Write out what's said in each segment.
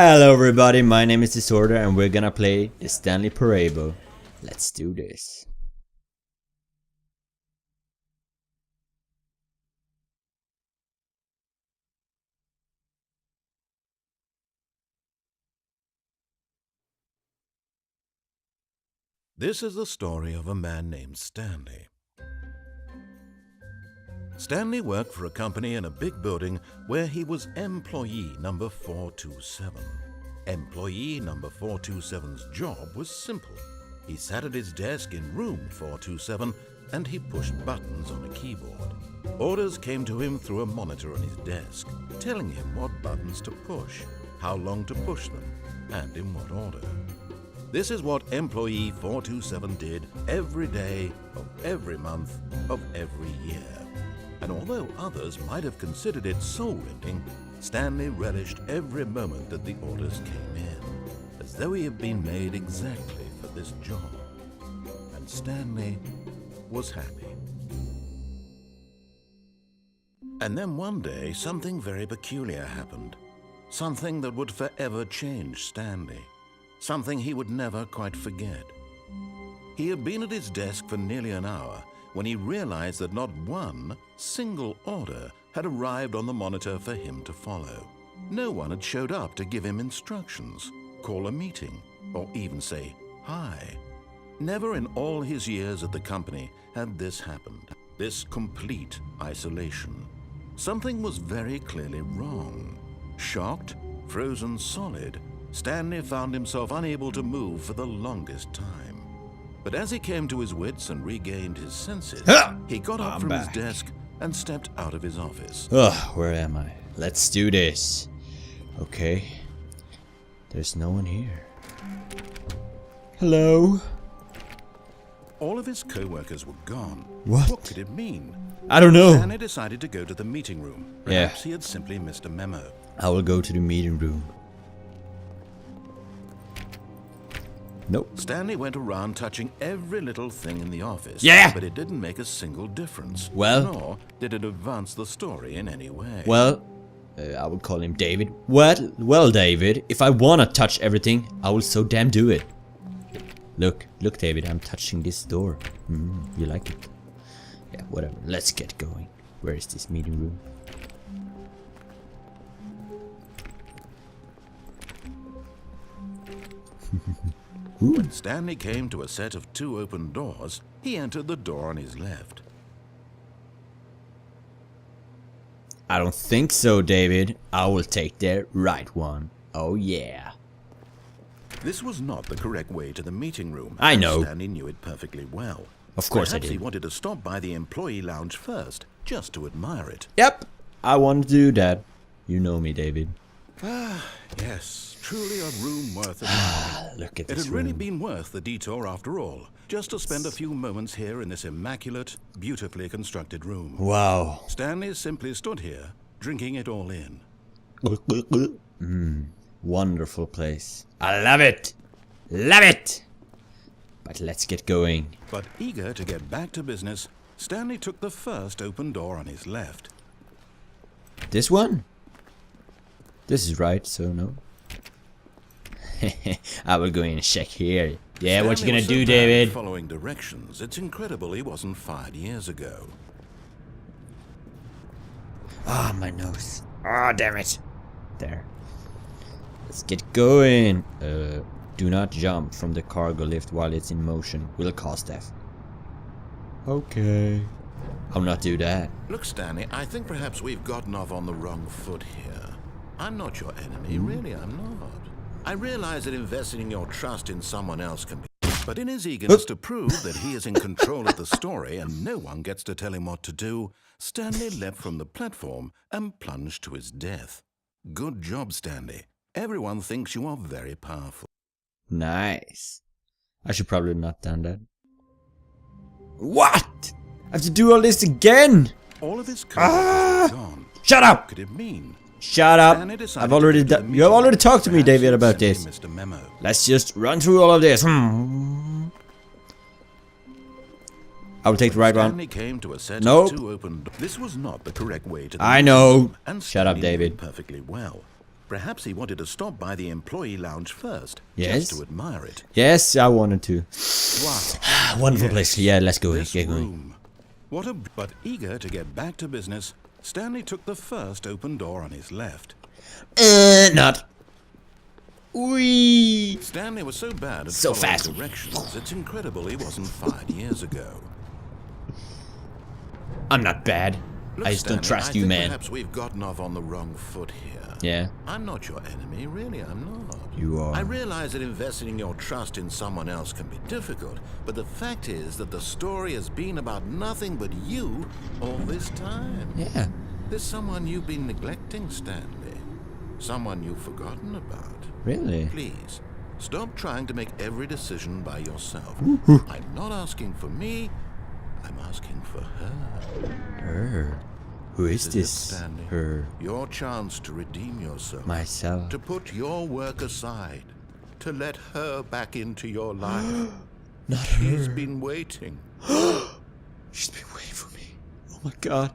Hello everybody, my name is Disorder and we're gonna play the Stanley Parable. Let's do this. This is the story of a man named Stanley. Stanley worked for a company in a big building where he was employee number 427. Employee number 427's job was simple. He sat at his desk in room 427 and he pushed buttons on a keyboard. Orders came to him through a monitor on his desk, telling him what buttons to push, how long to push them, and in what order. This is what employee 427 did every day of every month of every year. And although others might have considered it soul-rending, Stanley relished every moment that the orders came in, as though he had been made exactly for this job. And Stanley was happy. And then one day, something very peculiar happened. Something that would forever change Stanley. Something he would never quite forget. He had been at his desk for nearly an hour when he realized that not one single order had arrived on the monitor for him to follow. No one had showed up to give him instructions, call a meeting, or even say hi. Never in all his years at the company had this happened, this complete isolation. Something was very clearly wrong. Shocked, frozen solid, Stanley found himself unable to move for the longest time. But as he came to his wits and regained his senses, he got up from his desk and stepped out of his office. Ugh, where am I? Let's do this. Okay. There's no one here. Hello? All of his co-workers were gone. What? What could it mean? I don't know. Stanley decided to go to the meeting room. Perhaps he had simply missed a memo. I will go to the meeting room. Nope. Stanley went around touching every little thing in the office. Yeah! But it didn't make a single difference. Well? Nor did it advance the story in any way. Well, I would call him David. Well, David, if I wanna touch everything, I will so damn do it. Look, David, I'm touching this door. You like it? Yeah, whatever. Let's get going. Where is this meeting room? When Stanley came to a set of 2 open doors, he entered the door on his left. I don't think so, David. I will take the right one. Oh yeah. This was not the correct way to the meeting room. I know. Stanley knew it perfectly well. Of course Perhaps I did. he wanted to stop by the employee lounge first, just to admire it. Yep, I want to do that. You know me, David. Yes, truly a room worth admiring. Look at It this had really room. been worth the detour after all, just to spend a few moments here in this immaculate, beautifully constructed room. Wow. Stanley simply stood here, drinking it all in. Wonderful place. I love it. Love it. But let's get going. But eager to get back to business, Stanley took the first open door on his left. This one? This is right, so no. I will go in and check here. Yeah, what you Stanley gonna was so do, bad at David? Following directions, it's incredible he wasn't fired years ago. Ah, my nose. Ah, damn it. There. Let's get going. Do not jump from the cargo lift while it's in motion. Will cause death. Okay. I'll not do that. Look, Stanley, I think perhaps we've gotten off on the wrong foot here. I'm not your enemy, really, I'm not. I realize that investing your trust in someone else can be... But in his eagerness to prove that he is in control of the story and no one gets to tell him what to do, Stanley leapt from the platform and plunged to his death. Good job, Stanley. Everyone thinks you are very powerful. Nice. I should probably not done that. What? I have to do all this again? All of his coworkers were gone. Shut up! What could it mean? Shut up! Stanley decided I've already to go to the done. You have meeting. already talked to me, Perhaps David, he'd about simply this. missed a memo. Let's just run through all of this. I will take the right one. Stanley came to a set Nope. of 2 open doors. This was not the correct way to the I meeting know. room, and Shut up, Stanley knew David. it perfectly well. Perhaps he wanted to stop by the employee lounge first, Yes. just to admire it. Yes, I wanted to. Wow. Wonderful Yes, place. Yeah, let's go. This Get going. room. But eager to get back to business, Stanley took the first open door on his left. Not. Wee. Stanley was so bad at So following fast. directions, it's incredible he wasn't fired years ago. I'm not bad. Look, I just don't Stanley, trust I you, think man. Perhaps we've gotten off on the wrong foot here. Yeah, I'm not your enemy, really, I'm not. you are. I realize that investing your trust in someone else can be difficult, but the fact is that the story has been about nothing but you all this time. Yeah. There's someone you've been neglecting, Stanley. Someone you've forgotten about. Really? Please, stop trying to make every decision by yourself. Woo-hoo. I'm not asking for me, I'm asking for her. Her. Who is This this? Stanley. Her. Your chance to redeem yourself. Myself. To put your work aside. To let her back into your life. Not She's her. been waiting. She's been waiting for me. Oh my god.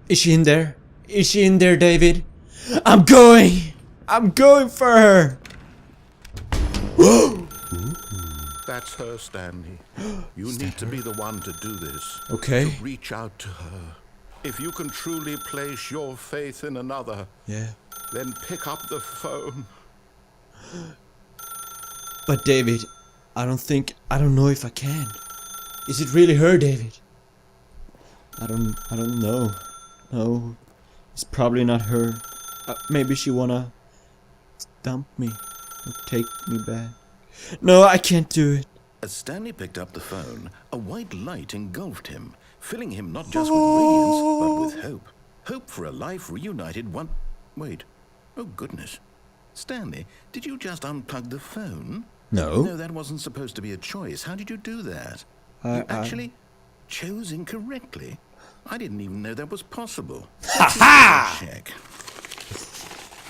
Is she in there? Is she in there, David? I'm going! I'm going for her! That's her, Stanley. You need to be the one to do this. Okay. To reach out to her. If you can truly place your faith in another, Yeah. then pick up the phone. But David, I don't know if I can. Is it really her, David? I don't know. No, it's probably not her. Maybe she wanna dump me or take me back. No, I can't do it. As Stanley picked up the phone, a white light engulfed him, filling him not just with radiance, but with hope. Hope for a life reunited one... Wait. Oh, goodness. Stanley, did you just unplug the phone? No. No, that wasn't supposed to be a choice. How did you do that? You actually chose incorrectly. I didn't even know that was possible. Ha-ha! Check.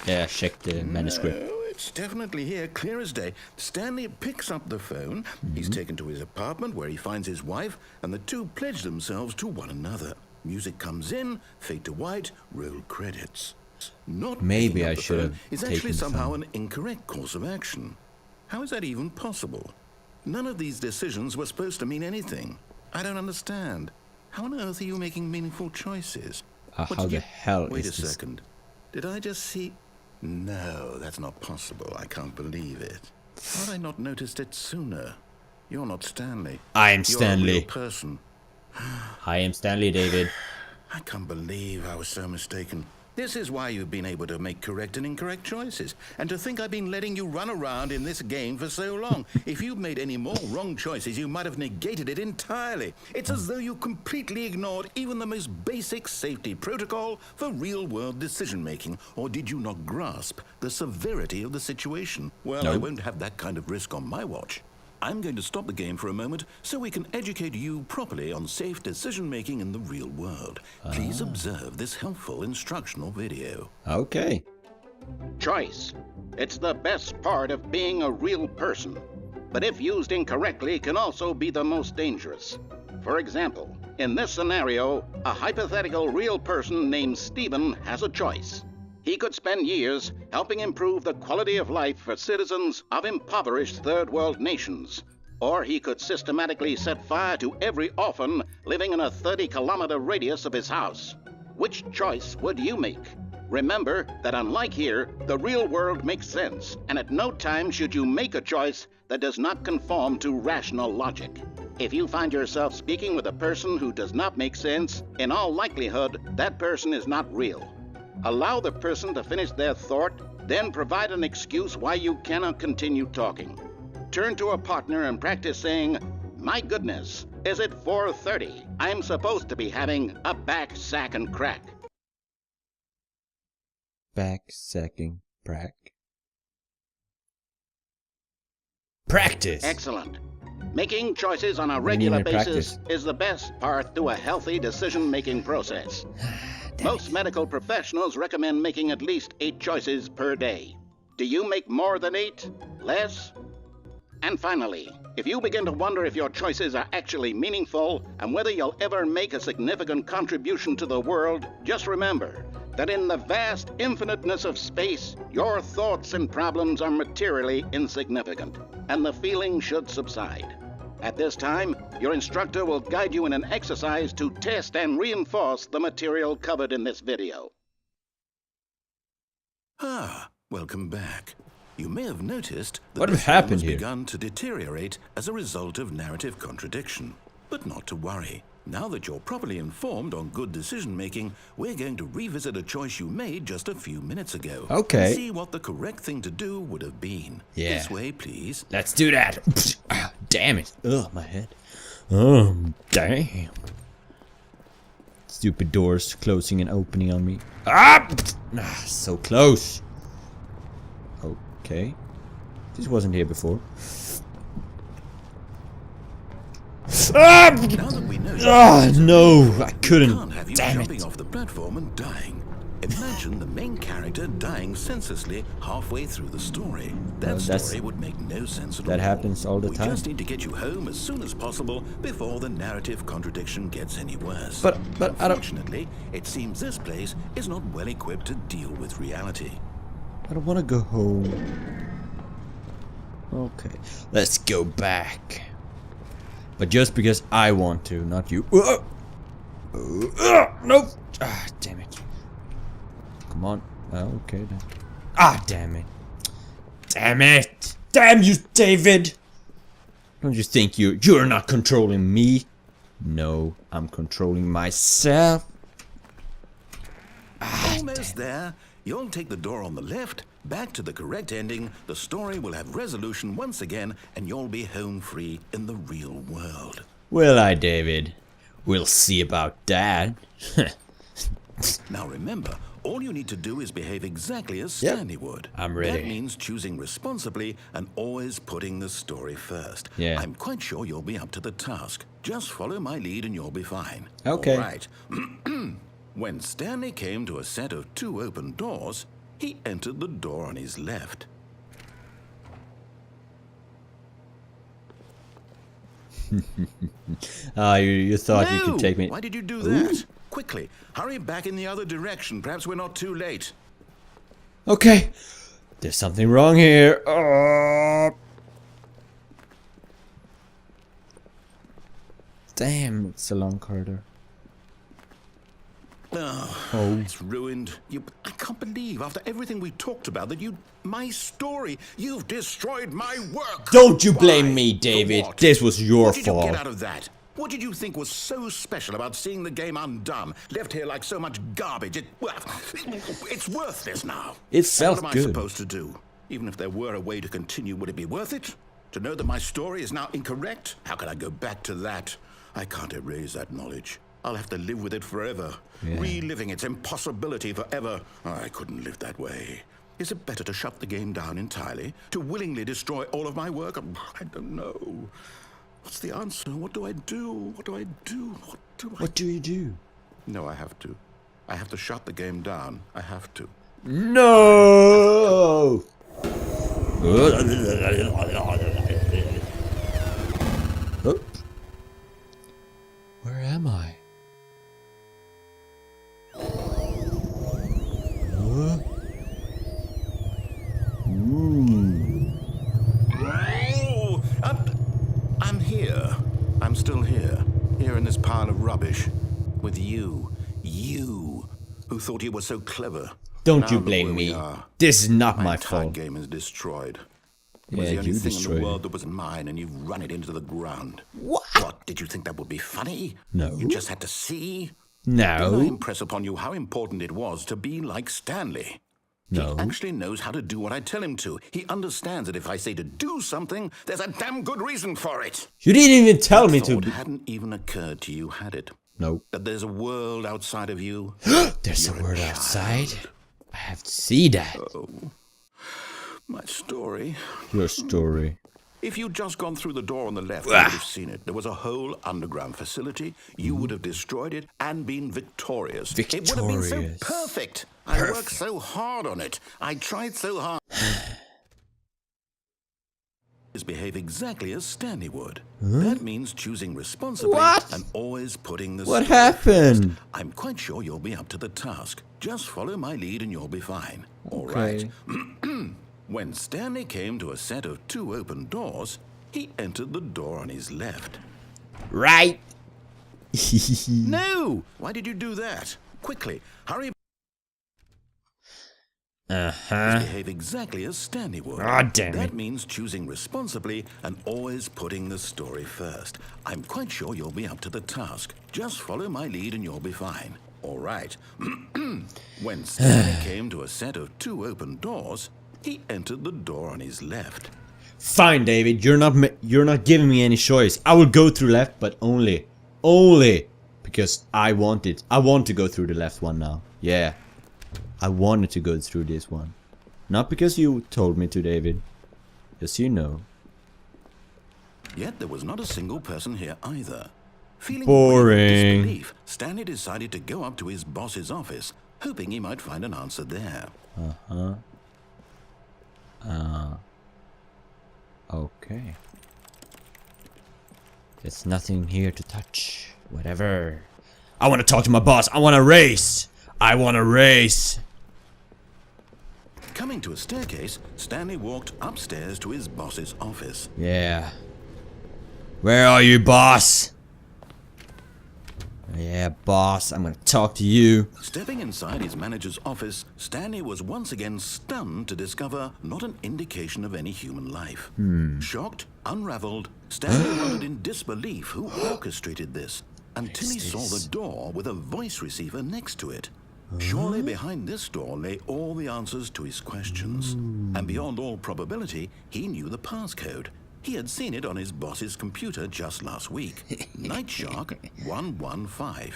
Yeah, check the manuscript. No, it's definitely here, clear as day. Stanley picks up the phone. He's taken to his apartment where he finds his wife, and the two pledge themselves to one another. Music comes in, fade to white, roll credits. Not Maybe picking up I the should phone have is taken actually the somehow phone. an incorrect course of action. How is that even possible? None of these decisions were supposed to mean anything. I don't understand. How on earth are you making meaningful choices? What How did the you... hell Wait is a this? second. Did I just see... No, that's not possible. I can't believe it. How had I not noticed it sooner? You're not Stanley. I am You're a Stanley. real person. I am Stanley, David. I can't believe I was so mistaken. This is why you've been able to make correct and incorrect choices. And to think I've been letting you run around in this game for so long. If you'd made any more wrong choices, you might have negated it entirely. It's as though you completely ignored even the most basic safety protocol for real-world decision-making. Or did you not grasp the severity of the situation? Well, I No. won't have that kind of risk on my watch. I'm going to stop the game for a moment so we can educate you properly on safe decision-making in the real world. Please observe this helpful instructional video. Okay. Choice. It's the best part of being a real person, but if used incorrectly can also be the most dangerous. For example, in this scenario, a hypothetical real person named Stephen has a choice. He could spend years helping improve the quality of life for citizens of impoverished third world nations. Or he could systematically set fire to every orphan living in a 30-kilometer radius of his house. Which choice would you make? Remember that unlike here, the real world makes sense, and at no time should you make a choice that does not conform to rational logic. If you find yourself speaking with a person who does not make sense, in all likelihood, that person is not real. Allow the person to finish their thought, then provide an excuse why you cannot continue talking. Turn to a partner and practice saying, "My goodness, is it 4:30? I'm supposed to be having a back, sack, and crack." Back, sacking, practice. Excellent. Making choices on a do you regular mean basis practice? is the best path to a healthy decision-making process. Most medical professionals recommend making at least 8 choices per day. Do you make more than 8? Less? And finally, if you begin to wonder if your choices are actually meaningful and whether you'll ever make a significant contribution to the world, just remember, that in the vast infiniteness of space, your thoughts and problems are materially insignificant, and the feeling should subside. At this time, your instructor will guide you in an exercise to test and reinforce the material covered in this video. Ah, welcome back. You may have noticed that What this happened film has here? begun to deteriorate as a result of narrative contradiction. But not to worry. Now that you're properly informed on good decision-making, we're going to revisit a choice you made just a few minutes ago. Okay. And see what the correct thing to do would have been. Yeah. This way, please. Let's do that. Ah, damn it. Ugh, my head. Oh, damn. Stupid doors closing and opening on me. Ah! So close. Okay. This wasn't here before. Ah! Now that we know No, I we can't couldn't. have you Damn jumping it. off the platform and dying. Imagine the main character dying senselessly halfway through the story. That story would make no sense at all. That happens all the time. We just need to get you home as soon as possible before the narrative contradiction gets any worse. But I don't. Unfortunately, it seems this place is not well equipped to deal with reality. I don't want to go home. Okay, let's go back. But just because I want to, not you. Nope. Ah, damn it. Come on. Oh, okay then. Ah, damn it. Damn it. Damn you, David. Don't you think you're not controlling me? No, I'm controlling myself. Ah, Almost there. You'll take the door on the left, back to the correct ending, the story will have resolution once again, and you'll be home free in the real world. will I, David? We'll see about that. Now remember, all you need to do is behave exactly as Yep. Stanley would. I'm ready. That means choosing responsibly and always putting the story first. Yeah. I'm quite sure you'll be up to the task. Just follow my lead and you'll be fine. Okay. All right. When Stanley came to a set of 2 open doors, he entered the door on his left. You thought you could take me. Why did you do that? Quickly, hurry back in the other direction. Perhaps we're not too late. Okay. There's something wrong here. Damn, it's a long corridor. Oh, it's ruined. I can't believe, after everything we talked about, that my story, you've destroyed my work. Don't you blame Why? me, For David. what? This was your What did you fault. get out of that? What did you think was so special about seeing the game undone, left here like so much garbage? It's worthless now. It And felt what am I good. supposed to do? Even if there were a way to continue, would it be worth it? To know that my story is now incorrect? How can I go back to that? I can't erase that knowledge. I'll have to live with it forever, reliving its impossibility forever. I couldn't live that way. Is it better to shut the game down entirely? To willingly destroy all of my work? I don't know. What's the answer? What do I do? What do I do? What do you do? No, I have to. I have to shut the game down. I have to. No! Oh. Where am I? Oh, I'm here. I'm still here. Here in this pile of rubbish. With you. You, who thought you were so clever. Don't Now you look blame where we me. are. This is not My my entire fault. game is destroyed. It was Yeah, the only you thing in destroyed the world it. that was mine, and you've run it into the ground. What? What? Did you think that would be funny? No. You just had to see? Didn't I No. impress upon you how important it was to be like Stanley? No. He actually knows how to do what I tell him to. He understands that if I say to do something, there's a damn good reason for it. You didn't even tell me to. Thought hadn't even occurred to you, had it? No. That there's a world outside of you. There's a You're a word child. outside. I have to see that. My story. Your story. If you'd just gone through the door on the left, you would have seen it. There was a whole underground facility. You would have destroyed it and been victorious. It would have been so Victorious. perfect. I worked so hard on it. I tried so hard. behave exactly as Stanley would. That means choosing responsibly What? and always putting the What story happened? first. I'm quite sure you'll be up to the task. Just follow my lead and you'll be fine. All Okay. right. When Stanley came to a set of 2 open doors, he entered the door on his left. Right. No! Why did you do that? Quickly, hurry. Behave exactly as Stanley would. Ah, damn That it. means choosing responsibly and always putting the story first. I'm quite sure you'll be up to the task. Just follow my lead and you'll be fine. All right. When Stanley came to a set of 2 open doors, he entered the door on his left. Fine, David. You're not giving me any choice. I will go through left, but only because I want it. I want to go through the left one now. Yeah. I wanted to go through this one. Not because you told me to, David. Just you know. Yet there was not a single person here either. Feeling Boring. disbelief, Stanley decided to go up to his boss's office, hoping he might find an answer there. Okay. There's nothing here to touch. Whatever. I want to talk to my boss. I want to race. I want to race. Coming to a staircase, Stanley walked upstairs to his boss's office. Yeah. Where are you, boss? Yeah, boss. I'm gonna talk to you. Stepping inside his manager's office, Stanley was once again stunned to discover not an indication of any human life. Shocked, unraveled, Stanley wondered in disbelief who orchestrated this, until he saw the door with a voice receiver next to it. Surely behind this door lay all the answers to his questions. And beyond all probability, he knew the passcode. He had seen it on his boss's computer just last week. Night Shark 115.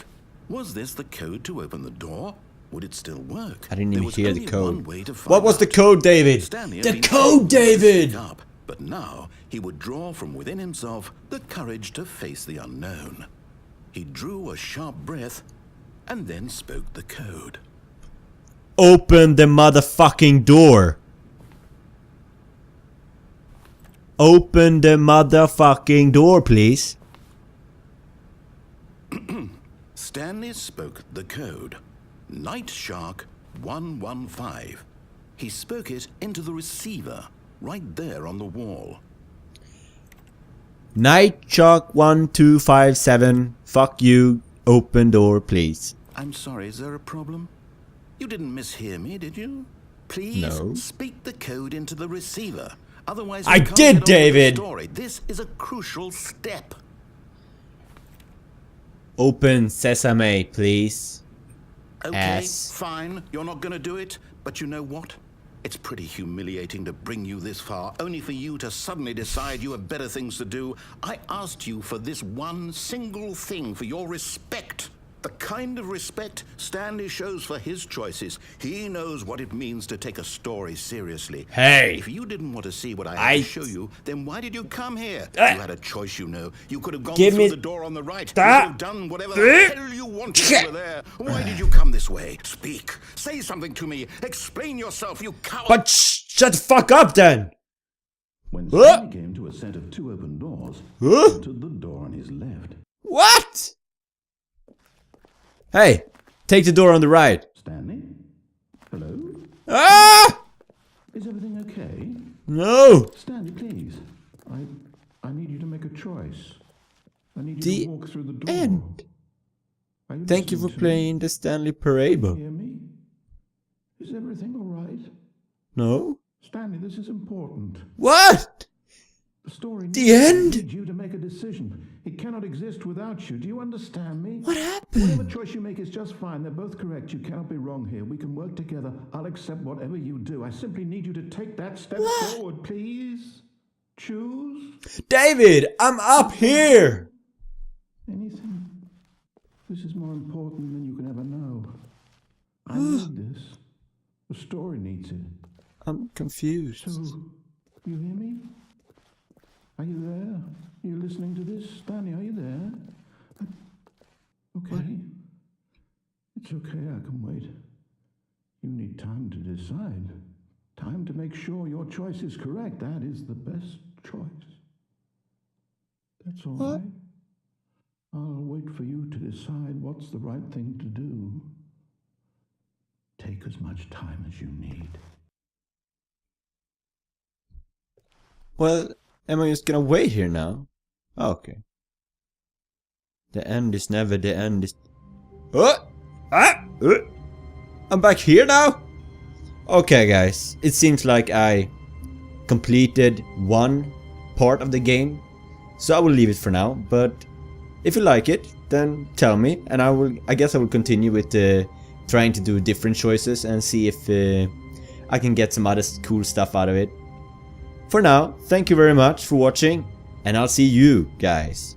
Was this the code to open the door? Would it still work? I didn't There even was hear the only code. one way to find What was the out. code, David? Stanley had The been code, told to David! speak up, but now he would draw from within himself the courage to face the unknown. He drew a sharp breath and then spoke the code. Open the motherfucking door. Open the motherfucking door, please. Stanley spoke the code. Night Shark 115. He spoke it into the receiver, right there on the wall. Night Shark 1257. Fuck you. Open door, please. I'm sorry, is there a problem? You didn't mishear me, did you? Please No. speak the code into the receiver. Otherwise, I we can't did, get on with the David. story. This is a crucial step. Open sesame, please. Okay, Ass. fine. You're not going to do it. But you know what? It's pretty humiliating to bring you this far, only for you to suddenly decide you have better things to do. I asked you for this one single thing, for your respect. The kind of respect Stanley shows for his choices. He knows what it means to take a story seriously. Hey. If you didn't want to see what I had to show you, then why did you come here? You had a choice, you know. You could have gone Give through me the door on the right. You that. could have done whatever the hell you wanted over there. Why did you come this way? Speak. Say something to me. Explain yourself, you coward. But shut the fuck up then. When Huh? Stanley came to a set of 2 open doors, Huh? he entered the door on his left. What? Hey, take the door on the right. Stanley? Hello? Ah! Is everything okay? No. Stanley, please. I need you to make a choice. I need you The to walk through the door. end. Are you Thank you for listening to playing the Stanley me? Parable. Hear me? Is everything all right? No? Stanley, this is important. What? The story The end? needs you to make a decision. It cannot exist without you. Do you understand me? What Whatever happened? choice you make is just fine. They're both correct. You cannot be wrong here. We can work together. I'll accept whatever you do. I simply need you to take that step forward, please. Choose David, I'm up here. anything. This is more important than you can ever know. I need this. The story needs it. I'm confused. So, you hear me? Are you there? Are you listening to this? Stanley, are you there? Okay. It's okay, I can wait. You need time to decide. Time to make sure your choice is correct. That is the best choice. That's all What? right. I'll wait for you to decide what's the right thing to do. Take as much time as you need. Well, am I just gonna wait here now? Okay. The end is never the end is... Oh! Ah! I'm back here now? Okay, guys. It seems like I completed one part of the game. So I will leave it for now. But if you like it, then tell me. And I guess I will continue with trying to do different choices and see if I can get some other cool stuff out of it. For now, thank you very much for watching, and I'll see you guys